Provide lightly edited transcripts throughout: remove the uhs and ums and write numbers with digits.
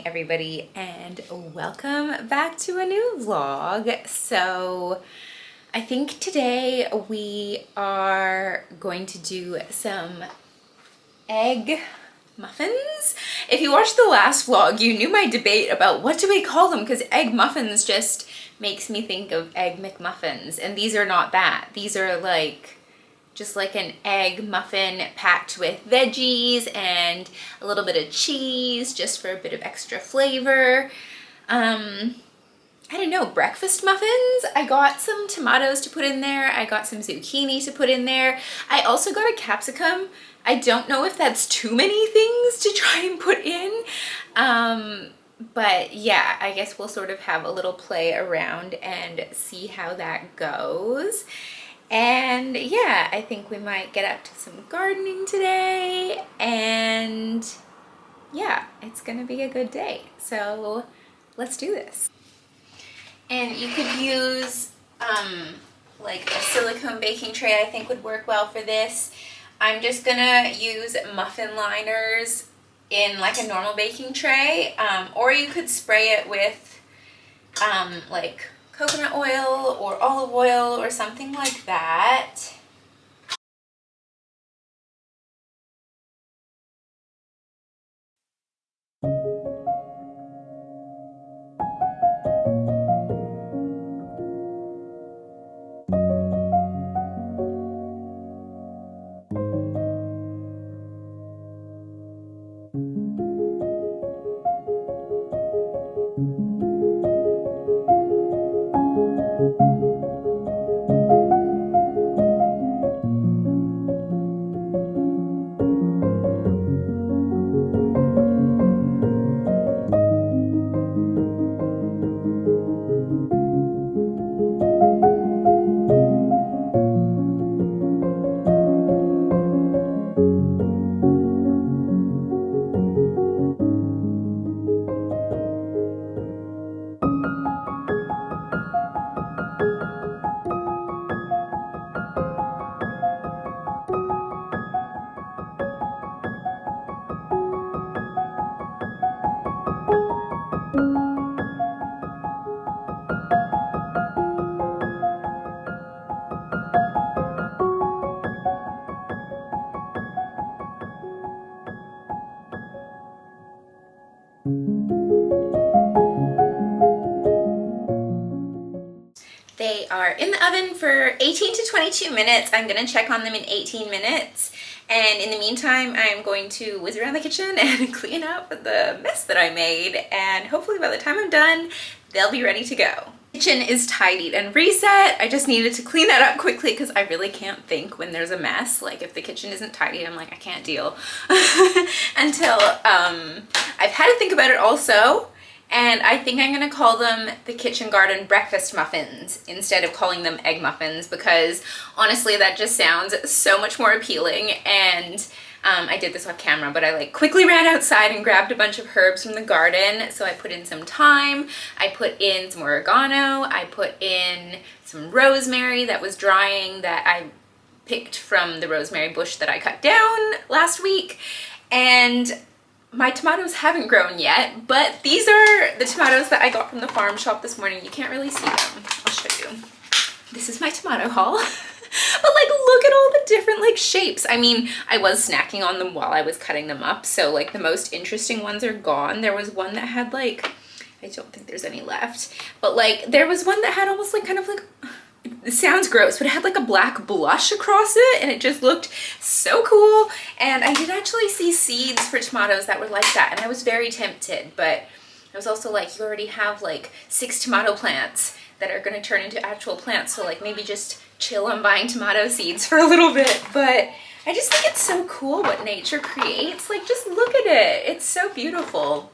Everybody, and welcome back to a new vlog. So I think today we are going to do some egg muffins. If you watched the last vlog, you knew my debate about what do we call them, because egg muffins just makes me think of Egg McMuffins, and these are not that. These are like just like an egg muffin packed with veggies and a little bit of cheese just for a bit of extra flavor. I don't know, breakfast muffins. I got some tomatoes to put in there. I got some zucchini to put in there. I also got a capsicum. I don't know if that's too many things to try and put in. But yeah, I guess we'll sort of have a little play around and see how that goes. And yeah, I think we might get up to some gardening today, and yeah, it's gonna be a good day. So let's do this. And you could use like a silicone baking tray, I think would work well for this. I'm just gonna use muffin liners in like a normal baking tray, or you could spray it with like coconut oil or olive oil or something like that. They are in the oven for 18 to 22 minutes. I'm gonna check on them in 18 minutes. And in the meantime, I'm going to whiz around the kitchen and clean up the mess that I made. And hopefully by the time I'm done, they'll be ready to go. The kitchen is tidied and reset. I just needed to clean that up quickly because I really can't think when there's a mess. Like if the kitchen isn't tidy, I'm like, I can't deal. Until I've had to think about it also. And I think I'm gonna call them the Kitchen Garden Breakfast Muffins instead of calling them egg muffins, because honestly that just sounds so much more appealing. And I did this off camera, but I like quickly ran outside and grabbed a bunch of herbs from the garden. So I put in some thyme, I put in some oregano, I put in some rosemary that was drying that I picked from the rosemary bush that I cut down last week. And my tomatoes haven't grown yet, but these are the tomatoes that I got from the farm shop this morning. You can't really see them. I'll show you. This is my tomato haul. But like, look at all the different like shapes. I mean, I was snacking on them while I was cutting them up, so like the most interesting ones are gone. There was one that had like, I don't think there's any left, but like there was one that had almost like kind of like, it sounds gross, but it had like a black blush across it, and it just looked so cool. And I did actually see seeds for tomatoes that were like that, and I was very tempted, but I was also like, you already have like 6 tomato plants that are going to turn into actual plants, so like maybe just chill on buying tomato seeds for a little bit. But I just think it's so cool what nature creates. Like, just look at it. It's so beautiful.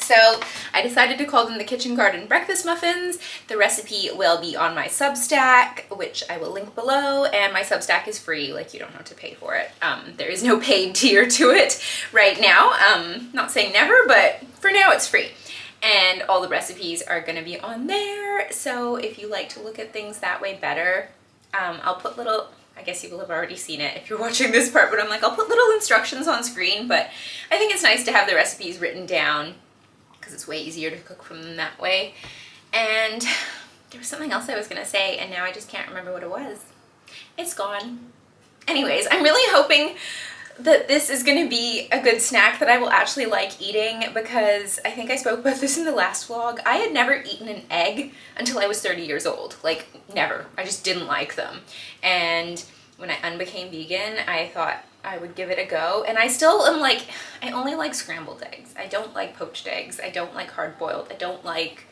So I decided to call them the Kitchen Garden Breakfast Muffins. The recipe will be on my Substack, which I will link below, and my Substack is free, like you don't have to pay for it. There is no paid tier to it right now. Not saying never, but for now it's free. And all the recipes are gonna be on there, so if you like to look at things that way better, I'll put little, I guess you will have already seen it if you're watching this part, but I'm like, I'll put little instructions on screen, but I think it's nice to have the recipes written down because it's way easier to cook from them that way. And there was something else I was gonna say, and now I just can't remember what it was. It's gone. Anyways, I'm really hoping that this is gonna be a good snack that I will actually like eating, because I think I spoke about this in the last vlog. I had never eaten an egg until I was 30 years old. Like, never. I just didn't like them. And when I unbecame vegan, I thought I would give it a go. And I still am like, I only like scrambled eggs. I don't like poached eggs. I don't like hard boiled. I don't like,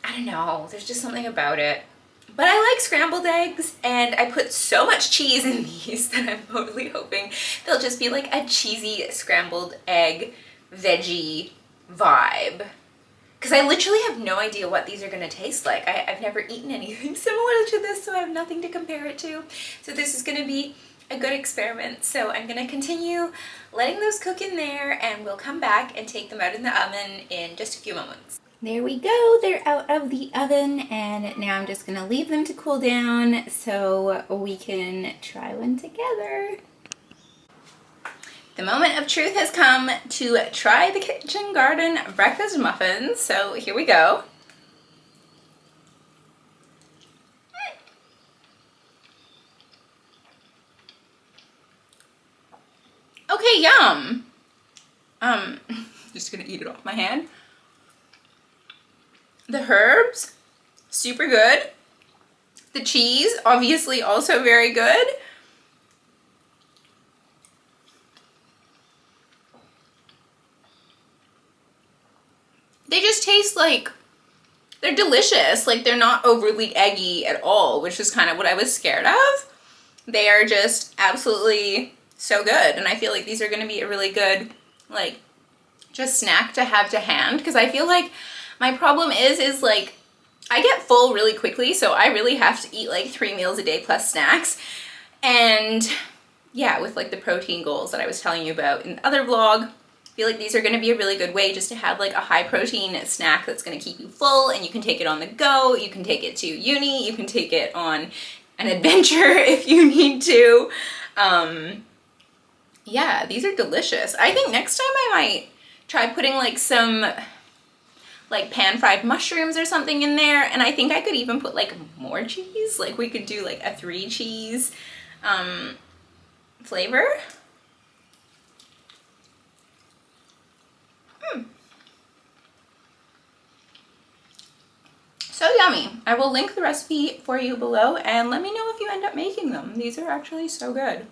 I don't know, there's just something about it. But I like scrambled eggs, and I put so much cheese in these that I'm totally hoping they'll just be like a cheesy scrambled egg veggie vibe. Because I literally have no idea what these are going to taste like. I've never eaten anything similar to this, so I have nothing to compare it to. So this is going to be a good experiment. So I'm going to continue letting those cook in there, and we'll come back and take them out in the oven in just a few moments. There we go, they're out of the oven, and now I'm just gonna leave them to cool down so we can try one together. The moment of truth has come to try the Kitchen Garden Breakfast Muffins, so here we go. Okay, yum. Just gonna eat it off my hand. The herbs, super good. The cheese, obviously also very good. They just taste like, they're delicious. Like, they're not overly eggy at all, which is kind of what I was scared of. They are just absolutely so good. And I feel like these are gonna be a really good, like, just snack to have to hand, because I feel like my problem is like, I get full really quickly, so I really have to eat like 3 meals a day plus snacks. And yeah, with like the protein goals that I was telling you about in the other vlog, I feel like these are gonna be a really good way just to have like a high protein snack that's gonna keep you full, and you can take it on the go, you can take it to uni, you can take it on an adventure if you need to. Yeah, these are delicious. I think next time I might try putting like some like pan-fried mushrooms or something in there, and I think I could even put like more cheese. Like, we could do like a 3 cheese flavor. So yummy. I will link the recipe for you below, and let me know if you end up making them. These are actually so good.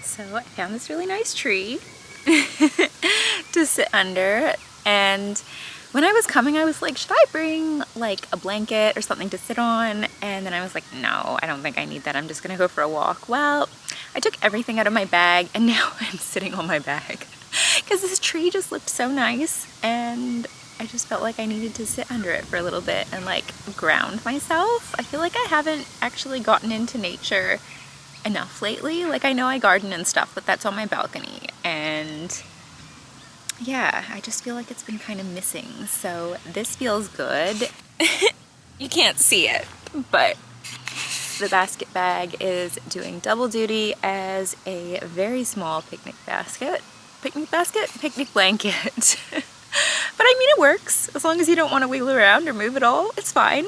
So I found this really nice tree to sit under, and when I was coming I was like, should I bring like a blanket or something to sit on? And then I was like, no, I don't think I need that. I'm just gonna go for a walk. Well, I took everything out of my bag, and now I'm sitting on my bag because this tree just looked so nice, and I just felt like I needed to sit under it for a little bit and like ground myself. I feel like I haven't actually gotten into nature enough lately. Like, I know I garden and stuff, but that's on my balcony, and yeah, I just feel like it's been kind of missing. So this feels good. You can't see it, but the basket bag is doing double duty as a very small picnic blanket But I mean, it works. As long as you don't want to wiggle around or move at all, it's fine.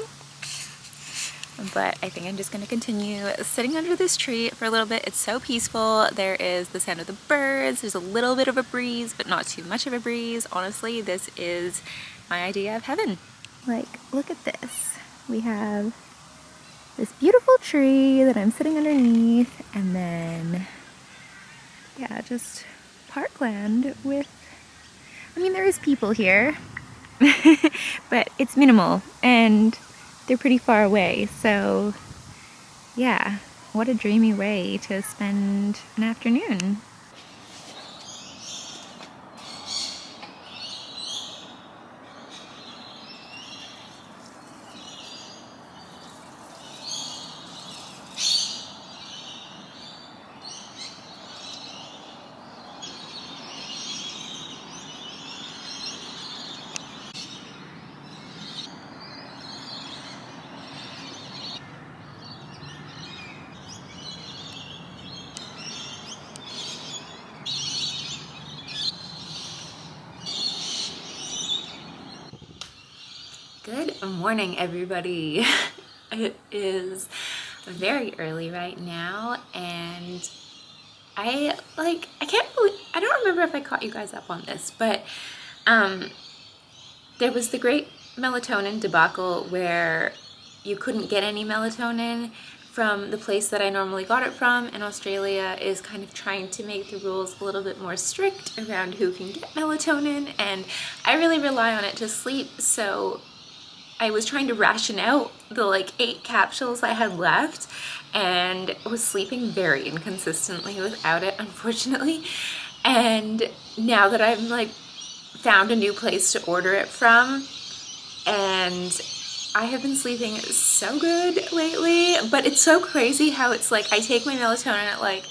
But I think I'm just going to continue sitting under this tree for a little bit. It's so peaceful. There is the sound of the birds. There's a little bit of a breeze, but not too much of a breeze. Honestly, this is my idea of heaven. Like, look at this. We have this beautiful tree that I'm sitting underneath, and then, yeah, just parkland with, I mean, there is people here, but it's minimal, and they're pretty far away, so yeah, what a dreamy way to spend an afternoon. Good morning, everybody. It is very early right now, and I can't believe, I don't remember if I caught you guys up on this, but there was the great melatonin debacle where you couldn't get any melatonin from the place that I normally got it from, and Australia is kind of trying to make the rules a little bit more strict around who can get melatonin, and I really rely on it to sleep, so I was trying to ration out the like 8 capsules I had left, and was sleeping very inconsistently without it, unfortunately. And now that I've like found a new place to order it from, and I have been sleeping so good lately. But it's so crazy how it's like I take my melatonin at like,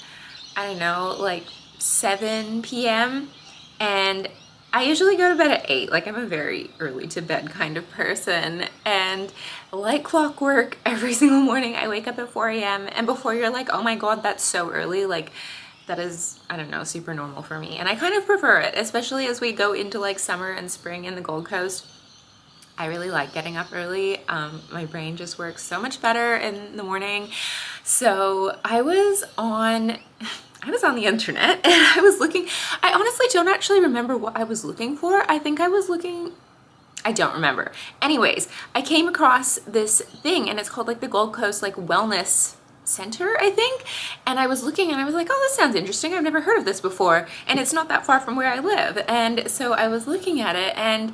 I don't know, like 7 p.m. and I usually go to bed at 8, like I'm a very early to bed kind of person, and like clockwork, every single morning I wake up at 4 a.m. and before you're like, oh my god, that's so early, like that is, I don't know, super normal for me, and I kind of prefer it, especially as we go into like summer and spring in the Gold Coast. I really like getting up early. My brain just works so much better in the morning. So I was on the internet and I was looking, I honestly don't actually remember what I was looking for. I think I was looking, I don't remember. Anyways, I came across this thing, and it's called like the Gold Coast like Wellness Center, I think. And I was looking and I was like, oh, this sounds interesting. I've never heard of this before. And it's not that far from where I live. And so I was looking at it, and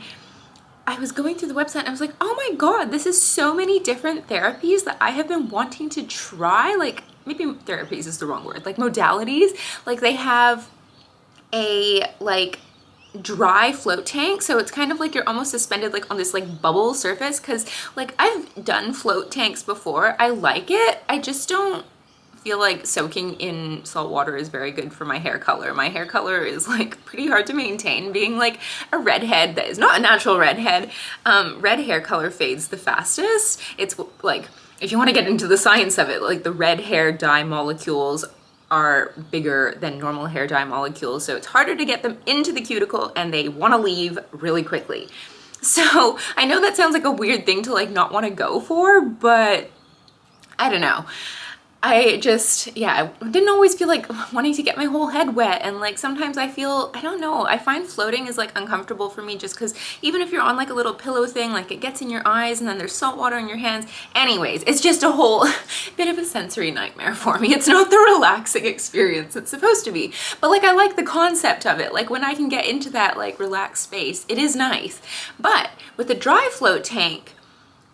I was going through the website and I was like, oh my god, this is so many different therapies that I have been wanting to try. Like, maybe therapies is the wrong word, like modalities. Like they have a like dry float tank, so it's kind of like you're almost suspended like on this like bubble surface, because like I've done float tanks before. I like it, I just don't feel like soaking in salt water is very good for my hair color. My hair color is like pretty hard to maintain, being like a redhead that is not a natural redhead. Red hair color fades the fastest. It's like, if you want to get into the science of it, like the red hair dye molecules are bigger than normal hair dye molecules, so it's harder to get them into the cuticle, and they want to leave really quickly. So I know that sounds like a weird thing to like not want to go for, but I don't know. I just, yeah, I didn't always feel like wanting to get my whole head wet, and like sometimes I feel, I don't know, I find floating is like uncomfortable for me, just because even if you're on like a little pillow thing, like it gets in your eyes and then there's salt water in your hands. Anyways, it's just a whole bit of a sensory nightmare for me. It's not the relaxing experience it's supposed to be, but like I like the concept of it. Like when I can get into that like relaxed space, it is nice. But with the dry float tank,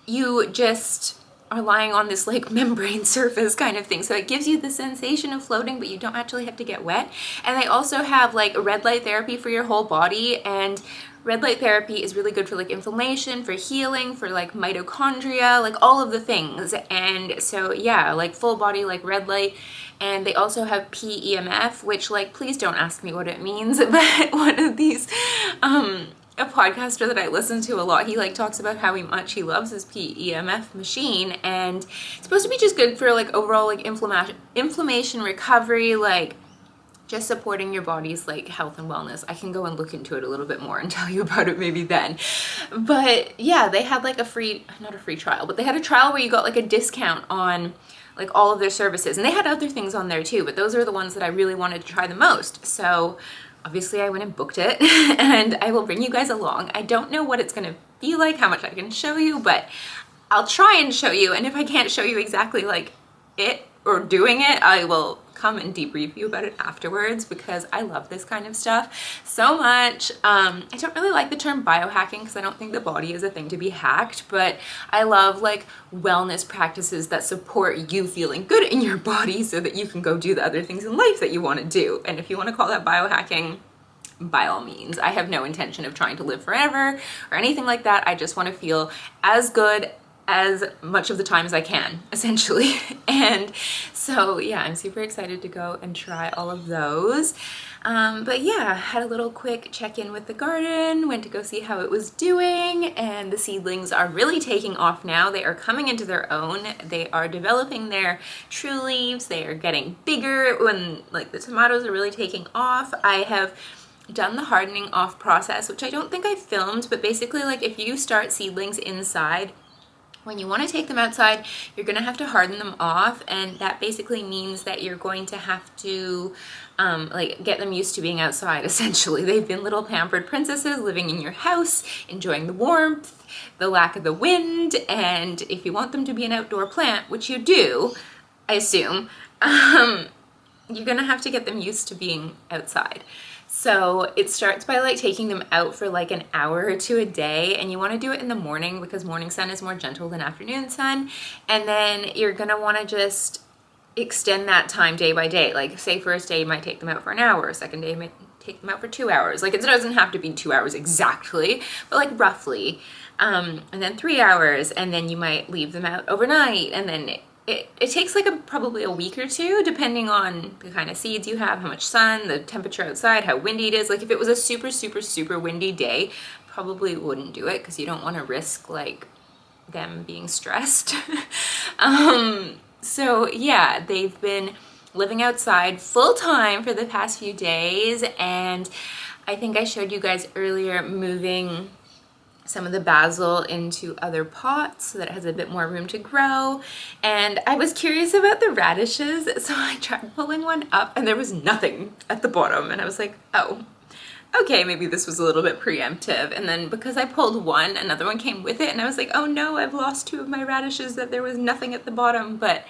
you just are lying on this like membrane surface kind of thing, so it gives you the sensation of floating, but you don't actually have to get wet. And they also have like red light therapy for your whole body, and red light therapy is really good for like inflammation, for healing, for like mitochondria, like all of the things. And so yeah, like full body like red light. And they also have PEMF, which like, please don't ask me what it means, but one of these a podcaster that I listen to a lot, he like talks about how much he loves his PEMF machine, and it's supposed to be just good for like overall like inflammation recovery, like just supporting your body's like health and wellness. I can go and look into it a little bit more and tell you about it maybe then. But yeah, they had like a free, not a free trial, but they had a trial where you got like a discount on like all of their services. And they had other things on there too, but those are the ones that I really wanted to try the most. So obviously I went and booked it and I will bring you guys along. I don't know what it's gonna be like, how much I can show you, but I'll try and show you. And if I can't show you exactly like it or doing it, I will come and debrief you about it afterwards because I love this kind of stuff so much. I don't really like the term biohacking because I don't think the body is a thing to be hacked, but I love like wellness practices that support you feeling good in your body so that you can go do the other things in life that you want to do. And if you want to call that biohacking, by all means. I have no intention of trying to live forever or anything like that. I just want to feel as good as much of the time as I can, essentially. And so yeah, I'm super excited to go and try all of those. But yeah, had a little quick check-in with the garden, went to go see how it was doing, and the seedlings are really taking off now. They are coming into their own. They are developing their true leaves. They are getting bigger when like the tomatoes are really taking off. I have done the hardening off process, which I don't think I filmed, but basically like if you start seedlings inside, when you want to take them outside, you're going to have to harden them off, and that basically means that you're going to have to like get them used to being outside, essentially. They've been little pampered princesses living in your house, enjoying the warmth, the lack of the wind, and if you want them to be an outdoor plant, which you do, I assume, you're going to have to get them used to being outside. So it starts by like taking them out for like an hour or two a day, and you want to do it in the morning because morning sun is more gentle than afternoon sun. And then you're going to want to just extend that time day by day. Like say first day you might take them out for an hour, second day you might take them out for 2 hours. Like it doesn't have to be 2 hours exactly, but like roughly. And then 3 hours, and then you might leave them out overnight, and then it takes like probably a week or two, depending on the kind of seeds you have, how much sun, the temperature outside, how windy it is. Like if it was a super, super, super windy day, probably wouldn't do it because you don't want to risk like them being stressed. So yeah, they've been living outside full time for the past few days, and I think I showed you guys earlier moving some of the basil into other pots so that it has a bit more room to grow. And I was curious about the radishes, so I tried pulling one up and there was nothing at the bottom, and I was like, oh, okay, maybe this was a little bit preemptive. And then because I pulled one, another one came with it, and I was like, oh no, I've lost 2 of my radishes, that there was nothing at the bottom. But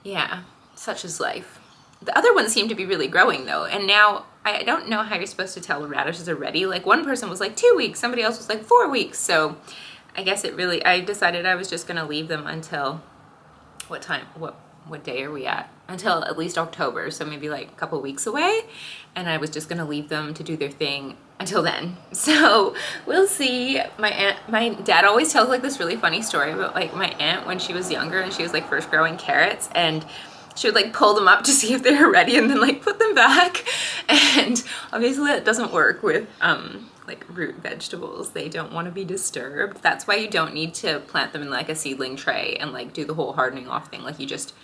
yeah, such is life. The other ones seem to be really growing though, and now I don't know how you're supposed to tell the radishes are ready. Like one person was like 2 weeks, somebody else was like 4 weeks. So I guess I decided I was just gonna leave them until, what day are we at? Until at least October, so maybe like a couple weeks away. And I was just gonna leave them to do their thing until then. So we'll see. My dad always tells like this really funny story about like my aunt when she was younger and she was like first growing carrots, and she would like pull them up to see if they were ready and then like put them back. And obviously that doesn't work with like root vegetables. They don't want to be disturbed. That's why you don't need to plant them in like a seedling tray and like do the whole hardening off thing. Like you just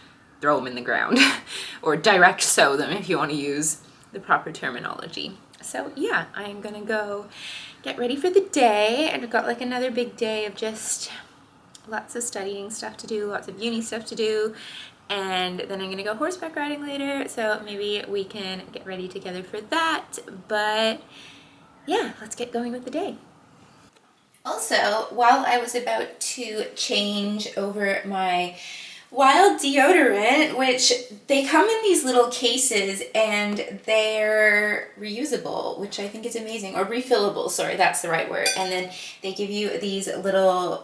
throw them in the ground or direct sow them if you want to use the proper terminology. So yeah, I'm gonna go get ready for the day. I've got like another big day of just lots of studying stuff to do, lots of uni stuff to do. And then I'm gonna go horseback riding later, so maybe we can get ready together for that. But yeah, let's get going with the day. Also, while I was about to change over my Wild deodorant, which they come in these little cases and they're reusable, which I think is amazing, or refillable, sorry, that's the right word. And then they give you these little,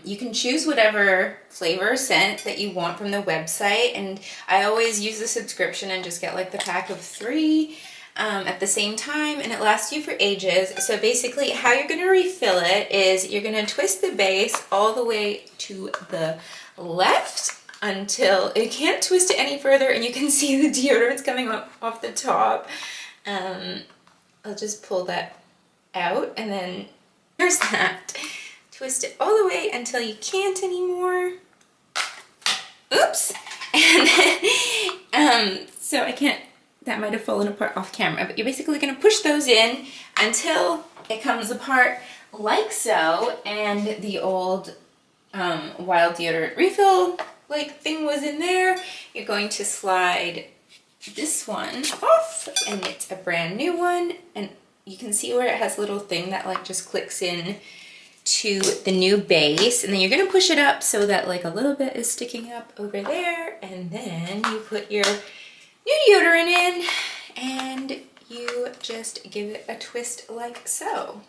you can choose whatever flavor scent that you want from the website, and I always use the subscription and just get like the pack of 3 at the same time, and it lasts you for ages. So basically how you're going to refill it is you're going to twist the base all the way to the left until it can't twist it any further, and you can see the deodorant's coming off the top. I'll just pull that out, and then there's that. Twist it all the way until you can't anymore. Oops. And then, so I can't that might have fallen apart off camera, but you're basically going to push those in until it comes apart like so, and the old Wild deodorant refill like thing was in there. You're going to slide this one off, and it's a brand new one, and you can see where it has a little thing that like just clicks in to the new base, and then you're going to push it up so that like a little bit is sticking up over there, and then you put your new deodorant in and you just give it a twist like so.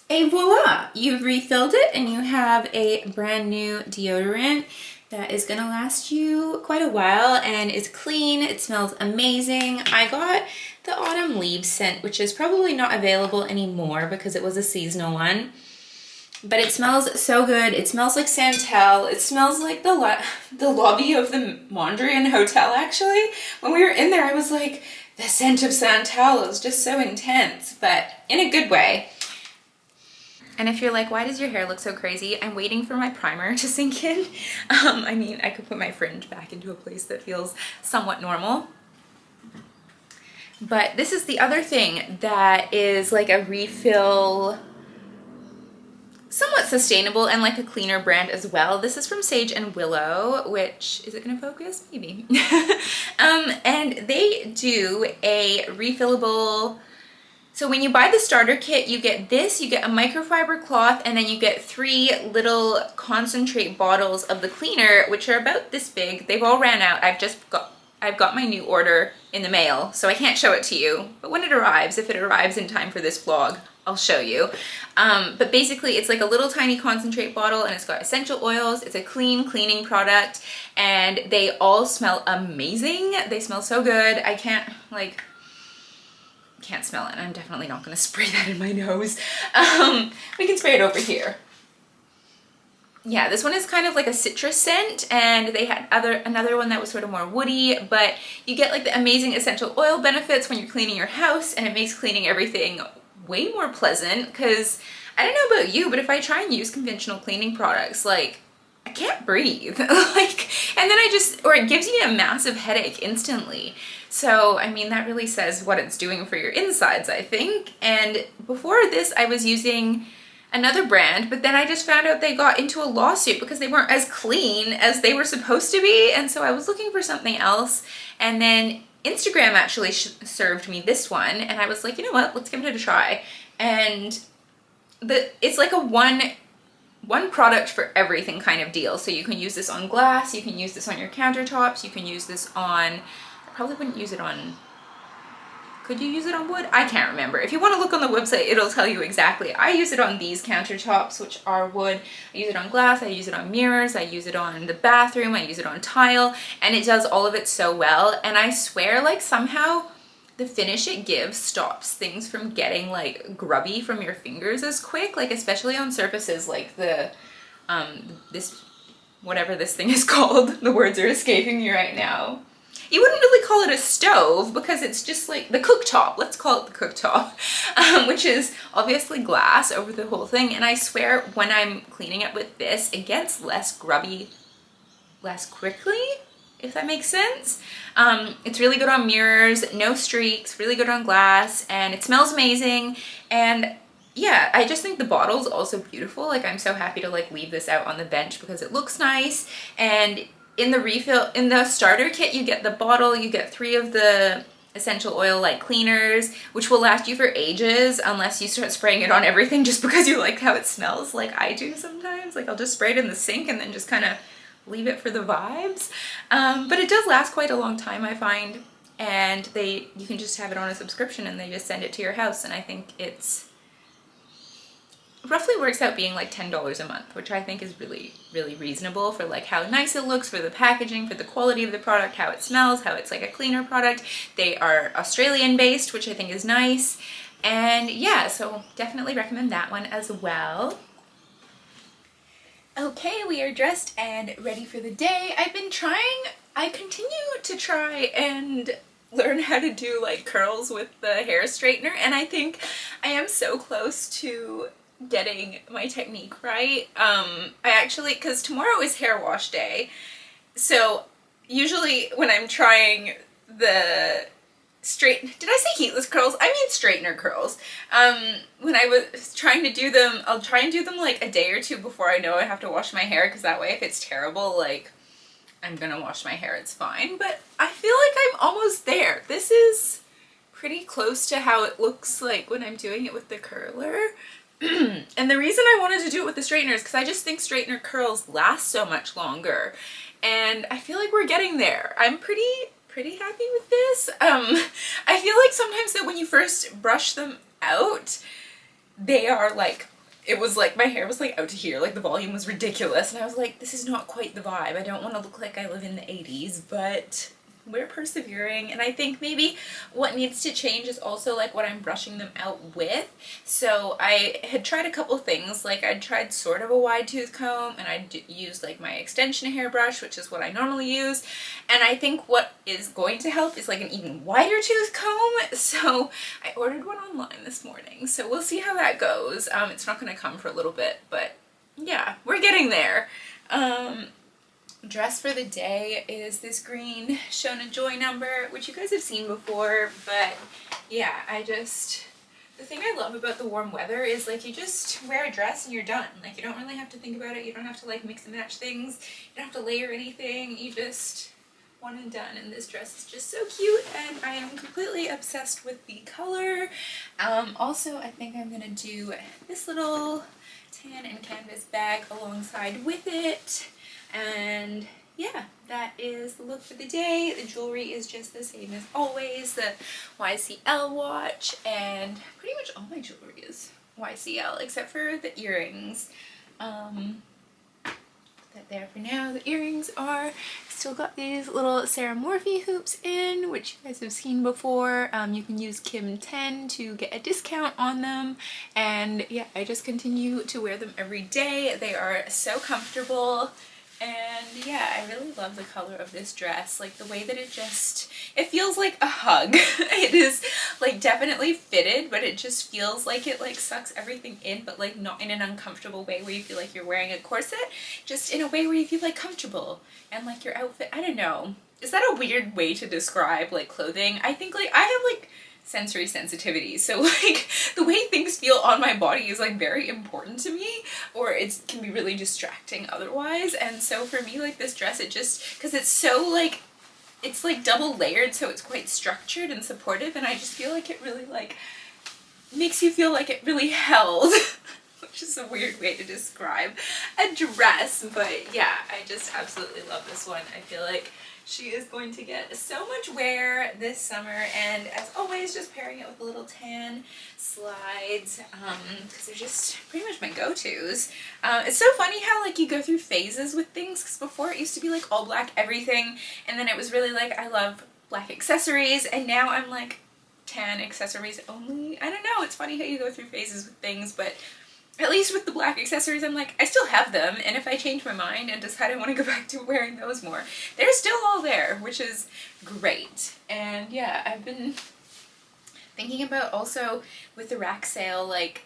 Et voila! You've refilled it and you have a brand new deodorant that is gonna last you quite a while, and it's clean, it smells amazing. I got the autumn leaves scent, which is probably not available anymore because it was a seasonal one, but it smells so good. It smells like Santal. It smells like the lobby of the Mondrian Hotel, actually. When we were in there, I was like, the scent of Santal is just so intense, but in a good way. And if you're like, why does your hair look so crazy? I'm waiting for my primer to sink in. I mean, I could put my fringe back into a place that feels somewhat normal. But this is the other thing that is like a refill, somewhat sustainable and like a cleaner brand as well. This is from Sage and Willow, which, is it gonna focus? Maybe. And they do a refillable. So when you buy the starter kit, you get this, you get a microfiber cloth, and then you get 3 little concentrate bottles of the cleaner, which are about this big. They've all ran out. I've got my new order in the mail, so I can't show it to you. But when it arrives, if it arrives in time for this vlog, I'll show you. But basically it's like a little tiny concentrate bottle, and it's got essential oils. It's a clean cleaning product, and they all smell amazing. They smell so good. I can't smell it, and I'm definitely not going to spray that in my nose. We can spray it over here. Yeah, this one is kind of like a citrus scent, and they had another one that was sort of more woody, but you get like the amazing essential oil benefits when you're cleaning your house, and it makes cleaning everything way more pleasant, because I don't know about you, but if I try and use conventional cleaning products, like, I can't breathe. And then or it gives me a massive headache instantly. So, I mean, that really says what it's doing for your insides, I think. And before this, I was using another brand, but then I just found out they got into a lawsuit because they weren't as clean as they were supposed to be. And so I was looking for something else. And then Instagram actually served me this one. And I was like, you know what, let's give it a try. And it's like a one product for everything kind of deal. So you can use this on glass, you can use this on your countertops, you can use this on, I probably wouldn't use it on, could you use it on wood? I can't remember. If you want to look on the website, it'll tell you exactly. I use it on these countertops, which are wood. I use it on glass, I use it on mirrors, I use it on the bathroom, I use it on tile, and it does all of it so well. And I swear, like, somehow the finish it gives stops things from getting like grubby from your fingers as quick, like especially on surfaces like the this, whatever this thing is called. The words are escaping me right now. You wouldn't really call it a stove because it's just like the cooktop. Let's call it the cooktop, which is obviously glass over the whole thing. And I swear when I'm cleaning it with this, it gets less grubby less quickly, if that makes sense. It's really good on mirrors, no streaks, really good on glass, and it smells amazing. And yeah, I just think the bottle's also beautiful. Like, I'm so happy to like leave this out on the bench because it looks nice. And in the starter kit, you get the bottle, you get 3 of the essential oil like cleaners, which will last you for ages unless you start spraying it on everything just because you like how it smells, like I do sometimes. Like, I'll just spray it in the sink and then just kind of leave it for the vibes. But it does last quite a long time, I find, and you can just have it on a subscription and they just send it to your house, and I think it's roughly works out being like $10 a month, which I think is really, really reasonable for like how nice it looks, for the packaging, for the quality of the product, how it smells, how it's like a cleaner product. They are Australian based, which I think is nice. And yeah, so definitely recommend that one as well. Okay, we are dressed and ready for the day. I continue to try and learn how to do like curls with the hair straightener, and I think I am so close to getting my technique right. I actually, because tomorrow is hair wash day, so usually when I'm trying the did I say heatless curls? I mean straightener curls. When I was trying to do them, I'll try and do them like a day or two before I know I have to wash my hair, because that way if it's terrible, like, I'm gonna wash my hair, it's fine. But I feel like I'm almost there. This is pretty close to how it looks like when I'm doing it with the curler. And the reason I wanted to do it with the straightener is because I just think straightener curls last so much longer. And I feel like we're getting there. I'm pretty happy with this. I feel like sometimes that when you first brush them out, they are like, it was like my hair was like out to here, like the volume was ridiculous, and I was like, this is not quite the vibe. I don't want to look like I live in the 80s, but we're persevering. And I think maybe what needs to change is also like what I'm brushing them out with. So I had tried a couple things, like I'd tried sort of a wide tooth comb, and I'd used like my extension hairbrush, which is what I normally use. And I think what is going to help is like an even wider tooth comb. So I ordered one online this morning, so we'll see how that goes. It's not going to come for a little bit, but yeah, we're getting there. Dress for the day is this green Shona Joy number, which you guys have seen before, but yeah, the thing I love about the warm weather is like you just wear a dress and you're done. Like you don't really have to think about it, you don't have to like mix and match things, you don't have to layer anything, you just one and done. And this dress is just so cute, and I am completely obsessed with the color. Also, I think I'm gonna do this little tan and canvas bag alongside with it. And yeah, that is the look for the day. The jewelry is just the same as always, the YCL watch, and pretty much all my jewelry is YCL except for the earrings. That there for now. The earrings are still got these little Sarah Morphe hoops in, which you guys have seen before. You can use Kim 10 to get a discount on them, and yeah, I just continue to wear them every day. They are so comfortable. And yeah, I really love the color of this dress, like the way that it feels like a hug. It is like definitely fitted, but it just feels like it like sucks everything in, but like not in an uncomfortable way where you feel like you're wearing a corset, just in a way where you feel like comfortable and like your outfit, I don't know. Is that a weird way to describe like clothing? I think like I have like sensory sensitivity, so like the way things feel on my body is like very important to me, or it can be really distracting otherwise. And so for me, like this dress, it just, because it's so like, it's like double layered, so it's quite structured and supportive, and I just feel like it really like makes you feel like it really held which is a weird way to describe a dress, but yeah, I just absolutely love this one. I feel like she is going to get so much wear this summer, and as always, just pairing it with a little tan slides, because they're just pretty much my go-tos. It's so funny how like you go through phases with things, because before it used to be like all black everything, and then it was really like I love black accessories, and now I'm like tan accessories only. I don't know, it's funny how you go through phases with things, but at least with the black accessories, I'm like, I still have them, and if I change my mind and decide I want to go back to wearing those more, they're still all there, which is great. And yeah, I've been thinking about also with the rack sale, like,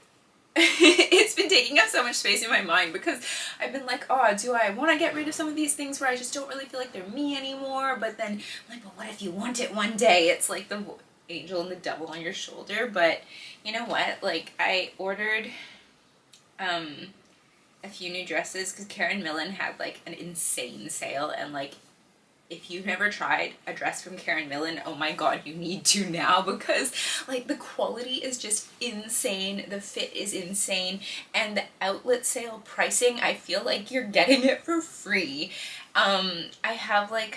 it's been taking up so much space in my mind, because I've been like, oh, do I want to get rid of some of these things where I just don't really feel like they're me anymore? But then I'm like, but what if you want it one day? It's like the angel and the devil on your shoulder. But you know what? Like, I ordered a few new dresses because Karen Millen had like an insane sale, and like if you've never tried a dress from Karen Millen, oh my god, you need to now, because like the quality is just insane, the fit is insane, and the outlet sale pricing, I feel like you're getting it for free. I have like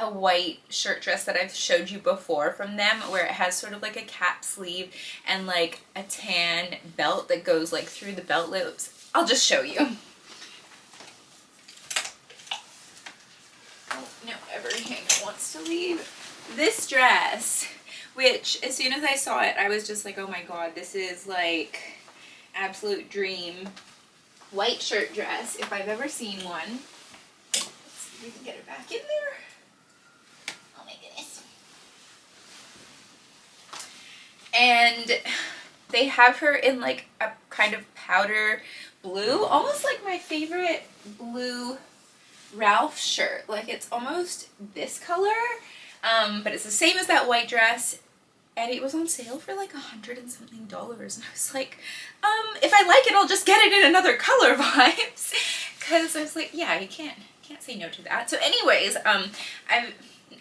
a white shirt dress that I've showed you before from them, where it has sort of like a cap sleeve and like a tan belt that goes like through the belt loops. I'll just show you. Oh, no, everything wants to leave. This dress, which as soon as I saw it, I was just like, oh my god, this is like absolute dream white shirt dress if I've ever seen one. Let's see if we can get it back in there. And they have her in like a kind of powder blue, almost like my favorite blue Ralph shirt. Like it's almost this color, but it's the same as that white dress. And it was on sale for like $100 and something. And I was like, if I like it, I'll just get it in another color vibes. Cause I was like, yeah, you can't say no to that. So anyways,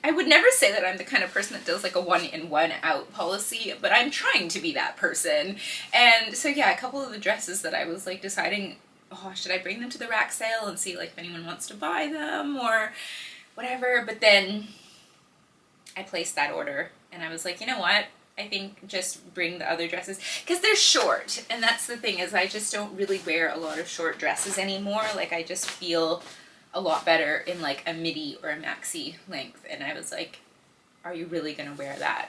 I would never say that I'm the kind of person that does like a 1 in 1 out policy, but I'm trying to be that person. And so yeah, a couple of the dresses that I was like deciding, oh, should I bring them to the rack sale and see like if anyone wants to buy them or whatever. But then I placed that order and I was like, you know what? I think just bring the other dresses because they're short. And that's the thing, is I just don't really wear a lot of short dresses anymore. Like I just feel a lot better in like a midi or a maxi length. And I was like, are you really gonna wear that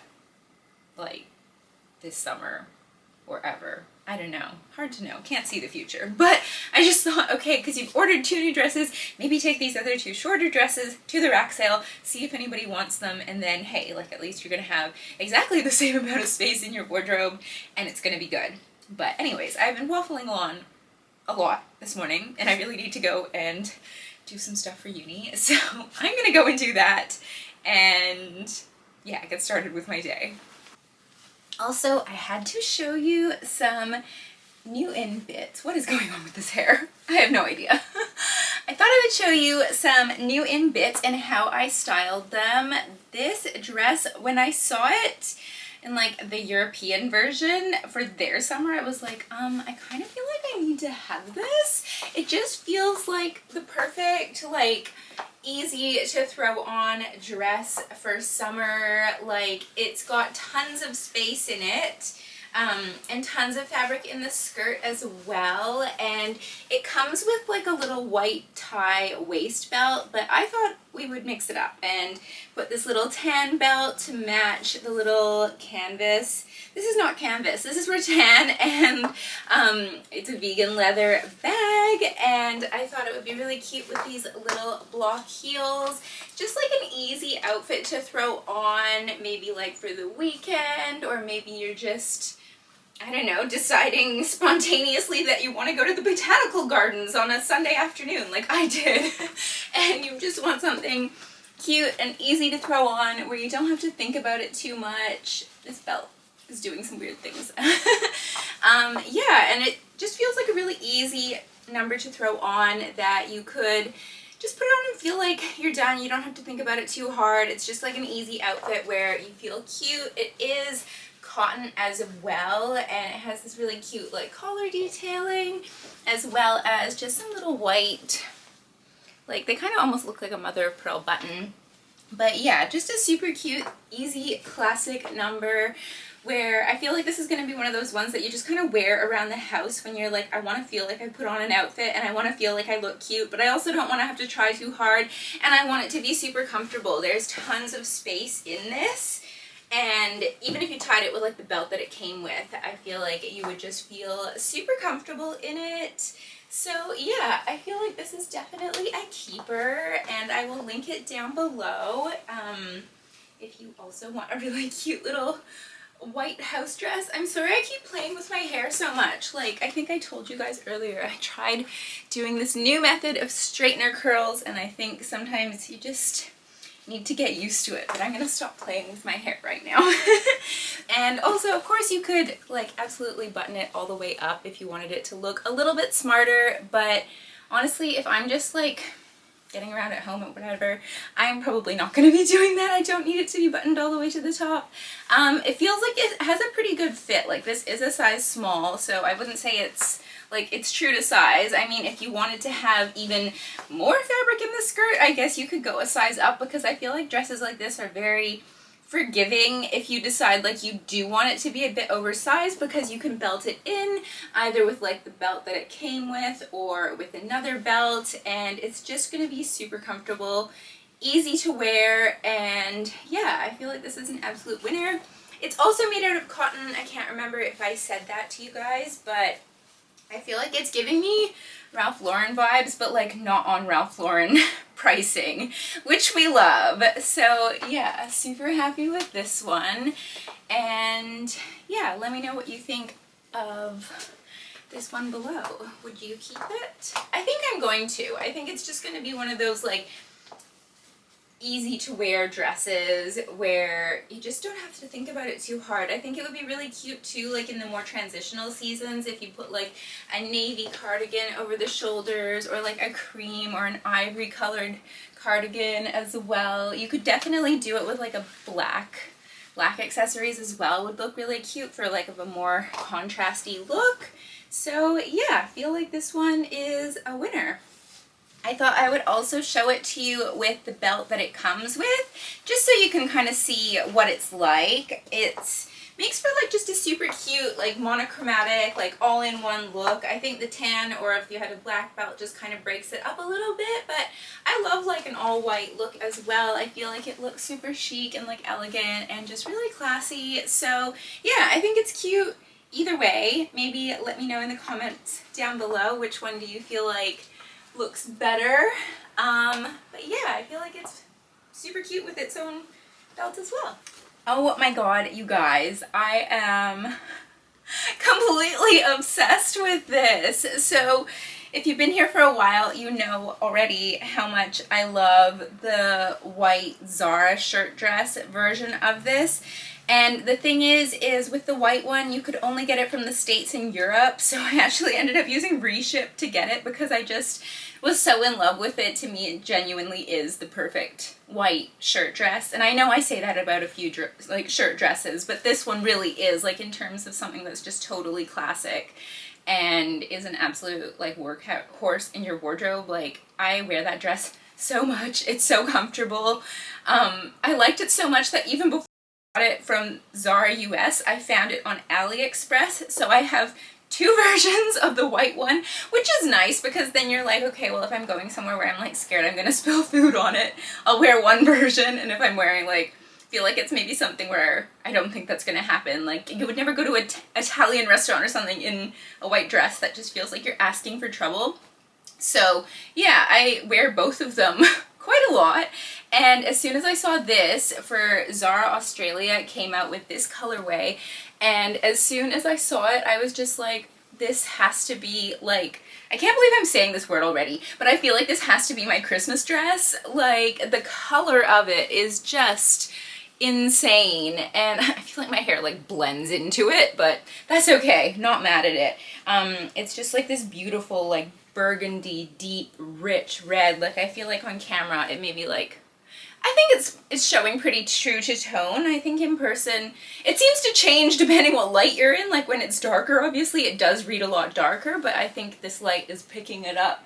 like this summer or ever? I don't know. Hard to know. Can't see the future. But I just thought, okay, because you've ordered 2 new dresses, maybe take these other 2 shorter dresses to the rack sale, see if anybody wants them, and then, hey, like at least you're going to have exactly the same amount of space in your wardrobe, and it's going to be good. But anyways, I've been waffling on a lot this morning, and I really need to go and do some stuff for uni. So I'm going to go and do that, and yeah, get started with my day. Also, I had to show you some new in bits. What is going on with this hair? I have no idea. I thought I would show you some new in bits and how I styled them. This dress, when I saw it in like the European version for their summer, I was like, I kind of feel like I need to have this. It just feels like the perfect, like, easy to throw on dress for summer. Like it's got tons of space in it, and tons of fabric in the skirt as well, and it comes with like a little white tie waist belt, but I thought we would mix it up and put this little tan belt to match the little canvas. This is not canvas, this is rattan, and it's a vegan leather bag, and I thought it would be really cute with these little block heels. Just like an easy outfit to throw on, maybe like for the weekend, or maybe you're just, I don't know, deciding spontaneously that you want to go to the botanical gardens on a Sunday afternoon like I did, and you just want something cute and easy to throw on where you don't have to think about it too much. This belt is doing some weird things. Yeah, and it just feels like a really easy number to throw on that you could just put it on and feel like you're done. You don't have to think about it too hard. It's just like an easy outfit where you feel cute. It is cotton as well, and it has this really cute like collar detailing, as well as just some little white, like they kind of almost look like a mother of pearl button. But yeah, just a super cute, easy, classic number where I feel like this is going to be one of those ones that you just kind of wear around the house when you're like, I want to feel like I put on an outfit and I want to feel like I look cute, but I also don't want to have to try too hard, and I want it to be super comfortable. There's tons of space in this, and even if you tied it with like the belt that it came with, I feel like you would just feel super comfortable in it. So yeah, I feel like this is definitely a keeper, and I will link it down below if you also want a really cute little white house dress. I'm sorry I keep playing with my hair so much. Like, I think I told you guys earlier, I tried doing this new method of straightener curls, and I think sometimes you just need to get used to it, but I'm gonna stop playing with my hair right now. And also, of course, you could like absolutely button it all the way up if you wanted it to look a little bit smarter, but honestly, if I'm just like getting around at home or whatever, I'm probably not going to be doing that. I don't need it to be buttoned all the way to the top. It feels like it has a pretty good fit. Like, this is a size small, so I wouldn't say it's like it's true to size. I mean, if you wanted to have even more fabric in the skirt, I guess you could go a size up, because I feel like dresses like this are very forgiving if you decide like you do want it to be a bit oversized, because you can belt it in either with like the belt that it came with or with another belt, and it's just going to be super comfortable, easy to wear, and yeah, I feel like this is an absolute winner. It's also made out of cotton. I can't remember if I said that to you guys, but I feel like it's giving me Ralph Lauren vibes, but like not on Ralph Lauren pricing, which we love. So yeah, super happy with this one. And yeah, let me know what you think of this one below. Would you keep it? I think I'm going to. I think it's just going to be one of those like easy to wear dresses where you just don't have to think about it too hard. I think it would be really cute too, like in the more transitional seasons, if you put like a navy cardigan over the shoulders, or like a cream or an ivory colored cardigan as well. You could definitely do it with like a black accessories as well. Would look really cute for like a more contrasty look. So yeah, I feel like this one is a winner. I thought I would also show it to you with the belt that it comes with, just so you can kind of see what it's like. It makes for like just a super cute, like monochromatic, like all-in-one look. I think the tan, or if you had a black belt, just kind of breaks it up a little bit, but I love like an all-white look as well. I feel like it looks super chic and like elegant and just really classy. So yeah, I think it's cute either way. Maybe let me know in the comments down below which one do you feel like looks better. But yeah, I feel like it's super cute with its own belt as well. Oh my god, you guys, I am completely obsessed with this. So if you've been here for a while, you know already how much I love the white Zara shirt dress version of this. And the thing is with the white one, you could only get it from the States and Europe, so I actually ended up using RESHIP to get it because I just was so in love with it. To me, it genuinely is the perfect white shirt dress. And I know I say that about a few like shirt dresses, but this one really is, like, in terms of something that's just totally classic and is an absolute like workhorse in your wardrobe. Like, I wear that dress so much. It's so comfortable. I liked it so much that even before I got it from Zara US, I found it on AliExpress. So I have two versions of the white one, which is nice because then you're like, okay, well, if I'm going somewhere where I'm like scared I'm gonna spill food on it, I'll wear one version. And if I'm wearing like, feel like it's maybe something where I don't think that's gonna happen, like you would never go to an Italian restaurant or something in a white dress. That just feels like you're asking for trouble. So yeah, I wear both of them quite a lot. And as soon as I saw this for Zara Australia, it came out with this colorway, and as soon as I saw it, I was just like, this has to be like, I can't believe I'm saying this word already, but I feel like this has to be my Christmas dress. Like, the color of it is just insane, and I feel like my hair like blends into it, but that's okay, not mad at it. It's just like this beautiful like burgundy, deep, rich red. Like, I feel like on camera it may be like, I think it's showing pretty true to tone. I think in person it seems to change depending what light you're in. Like, when it's darker, obviously it does read a lot darker, but I think this light is picking it up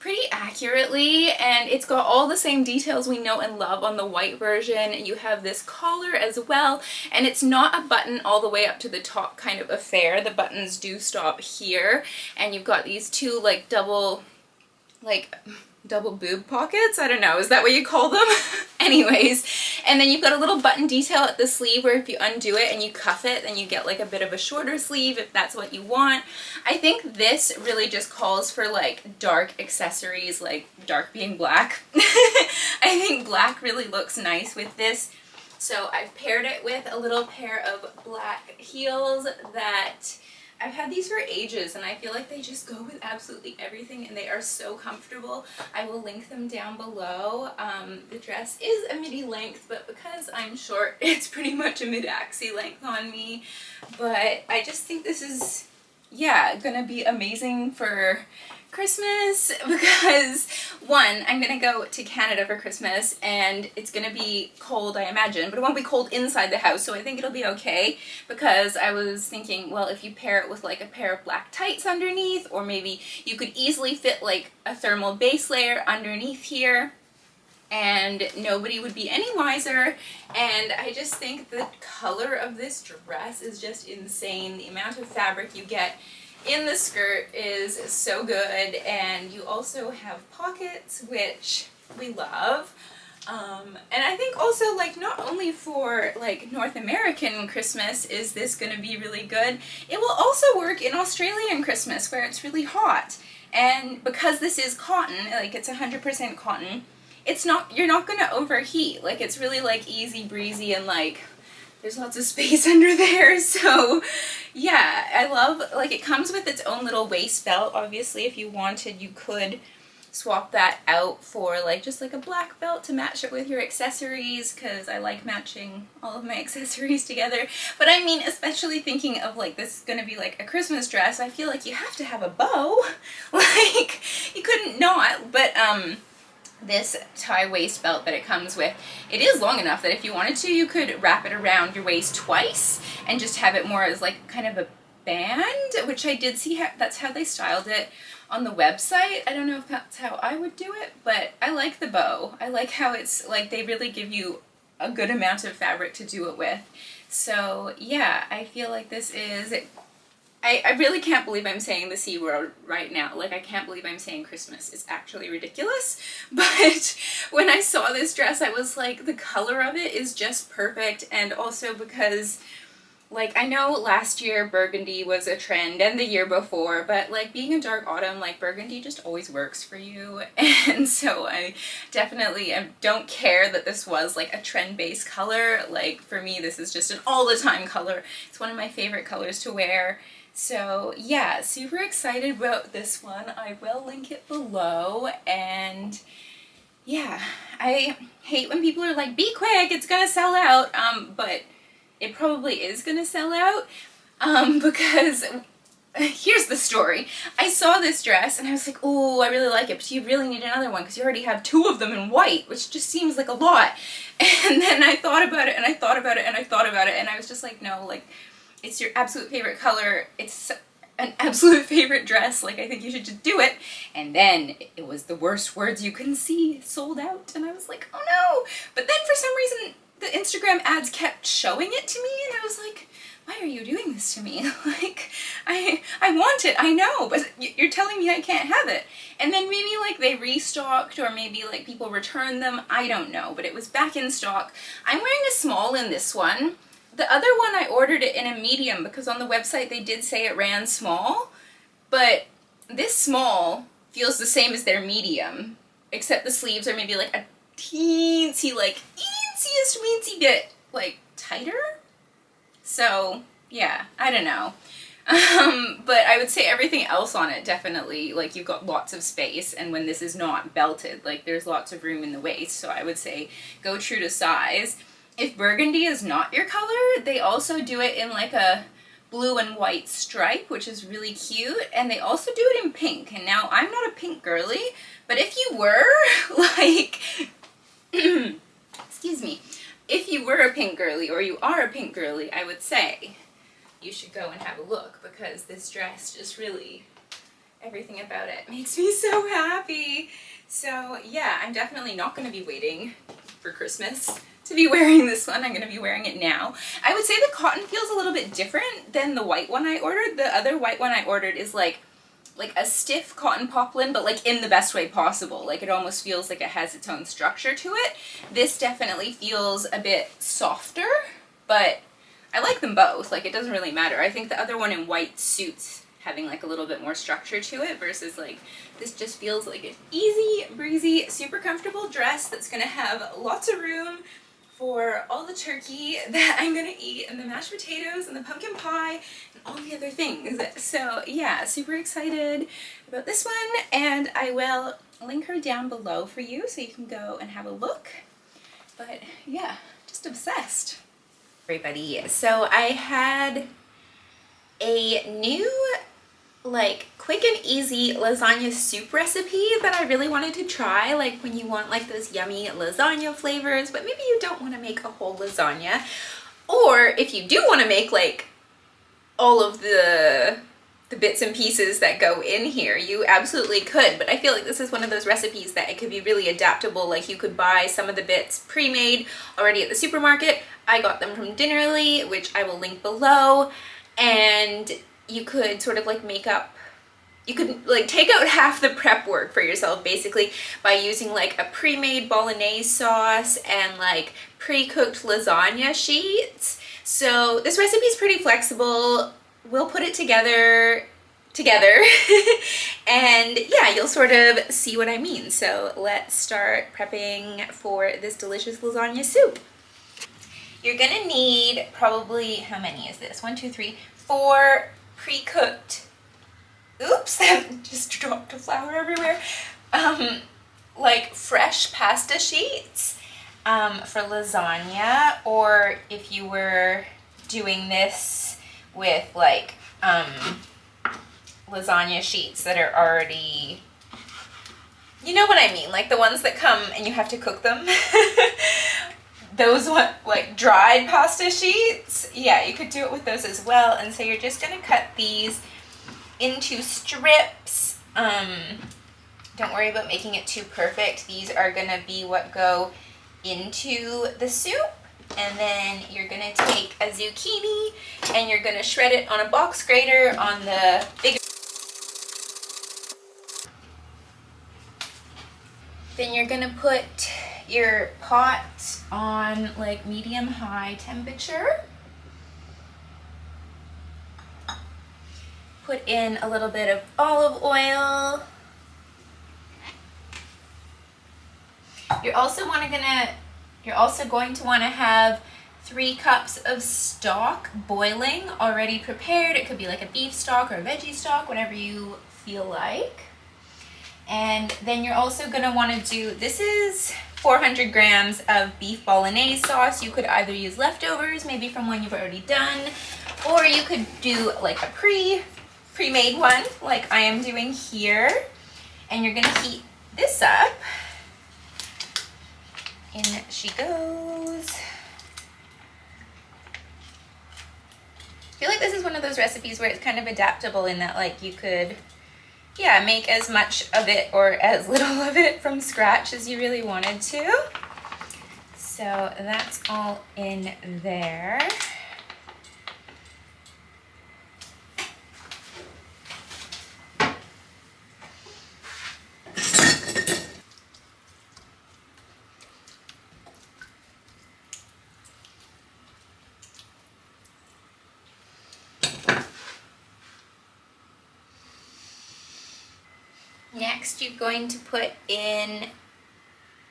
pretty accurately, and it's got all the same details we know and love on the white version. You have this collar as well, and it's not a button all the way up to the top kind of affair. The buttons do stop here, and you've got these two like double boob pockets. I don't know, is that what you call them? Anyways, and then you've got a little button detail at the sleeve where if you undo it and you cuff it, then you get like a bit of a shorter sleeve if that's what you want. I think this really just calls for like dark accessories, like dark being black. I think black really looks nice with this. So I've paired it with a little pair of black heels that I've had these for ages, and I feel like they just go with absolutely everything, and they are so comfortable. I will link them down below. The dress is a midi length, but because I'm short, it's pretty much a mid-axi length on me. But I just think this is, yeah, gonna be amazing for Christmas because, one, I'm gonna go to Canada for Christmas and it's gonna be cold, I imagine, but it won't be cold inside the house, so I think it'll be okay. Because I was thinking, well, if you pair it with like a pair of black tights underneath, or maybe you could easily fit like a thermal base layer underneath here, and nobody would be any wiser. And I just think the color of this dress is just insane. The amount of fabric you get in the skirt is so good, and you also have pockets, which we love. And I think also, like, not only for like North American Christmas is this gonna be really good, it will also work in Australian Christmas where it's really hot. And because this is cotton, like it's 100% cotton, it's not, you're not gonna overheat. Like, it's really like easy breezy and like there's lots of space under there. So yeah, I love, like, it comes with its own little waist belt. Obviously, if you wanted, you could swap that out for like just like a black belt to match it with your accessories, because I like matching all of my accessories together. But I mean, especially thinking of like this is gonna be like a Christmas dress, I feel like you have to have a bow. Like, you couldn't not. But this tie waist belt that it comes with, it is long enough that if you wanted to, you could wrap it around your waist twice and just have it more as like kind of a band, which I did see that's how they styled it on the website. I don't know if that's how I would do it, but I like the bow. I like how it's like they really give you a good amount of fabric to do it with. So yeah, I feel like this is, I really can't believe I'm saying the C word right now. Like, I can't believe I'm saying Christmas. It's actually ridiculous. But when I saw this dress, I was like, the color of it is just perfect. And also because, like, I know last year burgundy was a trend and the year before, but like being a dark autumn, like burgundy just always works for you. And so I definitely don't care that this was like a trend-based color. Like, for me, this is just an all-the-time color. It's one of my favorite colors to wear. So yeah, super excited about this one. I will link it below. And yeah, I hate when people are like, be quick, it's gonna sell out. But it probably is gonna sell out, because here's the story. I saw this dress and I was like, oh, I really like it, but you really need another one because you already have 2 of them in white, which just seems like a lot. And then I thought about it and I thought about it and I thought about it, and I was just like, no, like, it's your absolute favorite color. It's an absolute favorite dress. Like, I think you should just do it. And then it was the worst words you can see, sold out. And I was like, oh no. But then for some reason, the Instagram ads kept showing it to me, and I was like, why are you doing this to me? Like, I want it, I know, but you're telling me I can't have it. And then maybe like they restocked, or maybe like people returned them, I don't know, but it was back in stock. I'm wearing a small in this one. The other one I ordered it in a medium because on the website they did say it ran small, but this small feels the same as their medium, except the sleeves are maybe like a teensy, like easiest weensy bit like tighter. So yeah, I don't know. But I would say everything else on it definitely, like, you've got lots of space, and when this is not belted, like, there's lots of room in the waist, so I would say go true to size. If burgundy is not your color, they also do it in like a blue and white stripe, which is really cute, and they also do it in pink. And now I'm not a pink girly, but if you were, like, excuse me, if you were a pink girly, or you are a pink girly, I would say you should go and have a look, because this dress just really, everything about it makes me so happy. So yeah, I'm definitely not going to be waiting for Christmas to be wearing this one. I'm going to be wearing it now. I would say the cotton feels a little bit different than the white one I ordered. The other white one I ordered is like a stiff cotton poplin, but like in the best way possible. Like, it almost feels like it has its own structure to it. This definitely feels a bit softer, but I like them both. Like, it doesn't really matter. I think the other one in white suits having like a little bit more structure to it, versus like this just feels like an easy breezy, super comfortable dress that's gonna have lots of room for all the turkey that I'm gonna eat, and the mashed potatoes and the pumpkin pie and all the other things. So yeah, super excited about this one, and I will link her down below for you so you can go and have a look. But yeah, just obsessed. Everybody, so I had a new like quick and easy lasagna soup recipe that I really wanted to try, like when you want like those yummy lasagna flavors, but maybe you don't want to make a whole lasagna, or if you do want to make like all of the bits and pieces that go in here, you absolutely could. But I feel like this is one of those recipes that it could be really adaptable. Like, you could buy some of the bits pre-made already at the supermarket. I got them from Dinnerly, which I will link below, and you could sort of like make up, you could like take out half the prep work for yourself basically by using like a pre-made bolognese sauce and like pre-cooked lasagna sheets. So this recipe is pretty flexible. We'll put it together and yeah, you'll sort of see what I mean. So let's start prepping for this delicious lasagna soup. You're gonna need probably, how many is this? 1, 2, 3, 4 pre-cooked, oops, just dropped a flour everywhere, like fresh pasta sheets for lasagna, or if you were doing this with like lasagna sheets that are already, you know what I mean, like the ones that come and you have to cook them. Those one, like dried pasta sheets, yeah, you could do it with those as well. And so you're just gonna cut these into strips. Don't worry about making it too perfect. These are gonna be what go into the soup. And then you're gonna take a zucchini and you're gonna shred it on a box grater on the bigger. Then you're gonna put your pot on like medium-high temperature. Put in a little bit of olive oil. You're also going to want to have 3 cups of stock boiling, already prepared. It could be like a beef stock or a veggie stock, whatever you feel like. And then you're also going to want to do, this is 400 grams of beef bolognese sauce. You could either use leftovers, maybe from one you've already done, or you could do like a pre-made one like I am doing here. And you're going to heat this up. In she goes. I feel like this is one of those recipes where it's kind of adaptable in that like you could, yeah, make as much of it or as little of it from scratch as you really wanted to. So that's all in there. Next, you're going to put in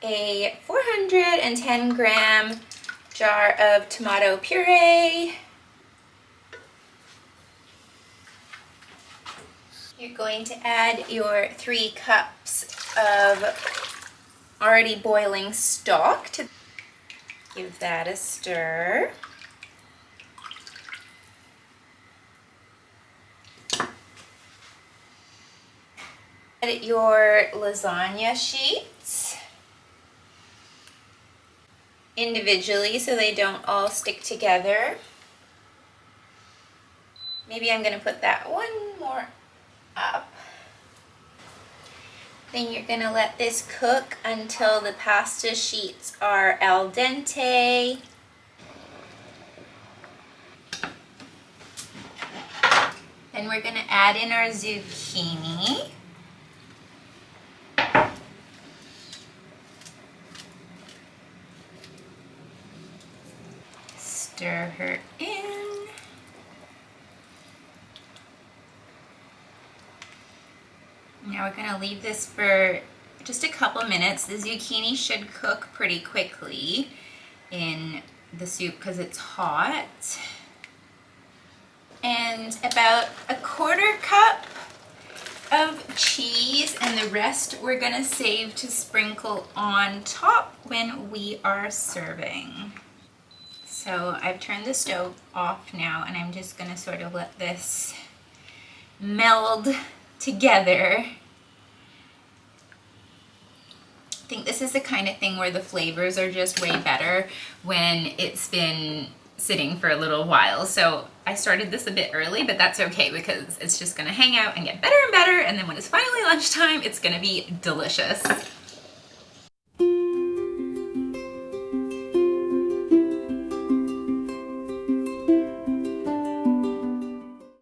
a 410 gram jar of tomato puree. You're going to add your 3 cups of already boiling stock to give that a stir. Add your lasagna sheets individually so they don't all stick together. Maybe I'm going to put that one more up. Then you're going to let this cook until the pasta sheets are al dente. Then we're going to add in our zucchini. Stir her in. Now we're going to leave this for just a couple minutes. The zucchini should cook pretty quickly in the soup because it's hot. And about a 1/4 cup of cheese, and the rest we're going to save to sprinkle on top when we are serving. So I've turned the stove off now, and I'm just going to sort of let this meld together. I think this is the kind of thing where the flavors are just way better when it's been sitting for a little while. So I started this a bit early, but that's okay because it's just going to hang out and get better and better, and then when it's finally lunchtime, it's going to be delicious.